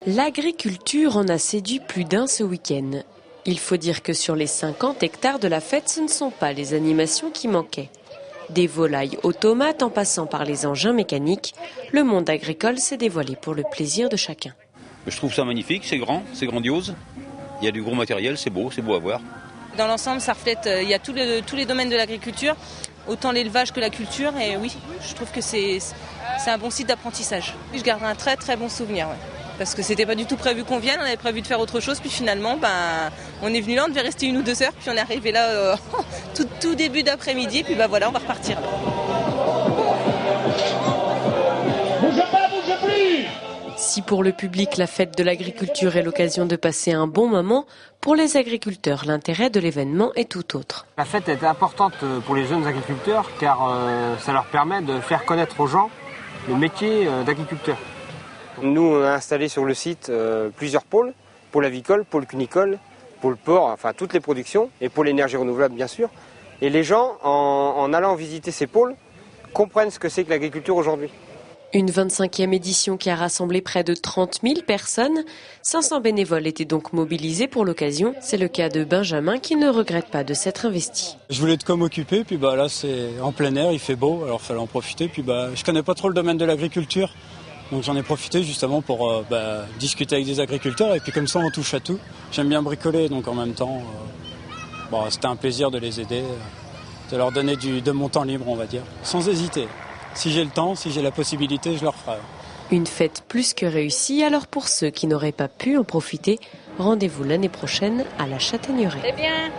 L'agriculture en a séduit plus d'un ce week-end. Il faut dire que sur les 50 hectares de la fête, ce ne sont pas les animations qui manquaient. Des volailles automates en passant par les engins mécaniques, le monde agricole s'est dévoilé pour le plaisir de chacun. Je trouve ça magnifique, c'est grand, c'est grandiose. Il y a du gros matériel, c'est beau à voir. Dans l'ensemble, ça reflète, il y a tous les domaines de l'agriculture, autant l'élevage que la culture. Et oui, je trouve que c'est un bon site d'apprentissage. Je garde un très très bon souvenir. Ouais. Parce que c'était pas du tout prévu qu'on vienne, on avait prévu de faire autre chose, puis finalement, on est venu là, on devait rester 1 ou 2 heures, puis on est arrivé là tout début d'après-midi, puis voilà, on va repartir. Si pour le public, la fête de l'agriculture est l'occasion de passer un bon moment, pour les agriculteurs, l'intérêt de l'événement est tout autre. La fête est importante pour les jeunes agriculteurs car ça leur permet de faire connaître aux gens le métier d'agriculteur. Nous, on a installé sur le site plusieurs pôles, pôle avicole, pôle cunicole, pôle porc, enfin toutes les productions, et pôle énergie renouvelable bien sûr. Et les gens, en allant visiter ces pôles, comprennent ce que c'est que l'agriculture aujourd'hui. Une 25e édition qui a rassemblé près de 30 000 personnes. 500 bénévoles étaient donc mobilisés pour l'occasion. C'est le cas de Benjamin qui ne regrette pas de s'être investi. Je voulais être comme occupé, puis là c'est en plein air, il fait beau, alors il fallait en profiter. Puis je connais pas trop le domaine de l'agriculture, donc j'en ai profité justement pour discuter avec des agriculteurs et puis comme ça on touche à tout. J'aime bien bricoler, donc en même temps, c'était un plaisir de les aider, de leur donner de mon temps libre, on va dire, sans hésiter. Si j'ai le temps, si j'ai la possibilité, je le referai. Une fête plus que réussie, alors pour ceux qui n'auraient pas pu en profiter, rendez-vous l'année prochaine à la Châtaigneraie. C'est bien.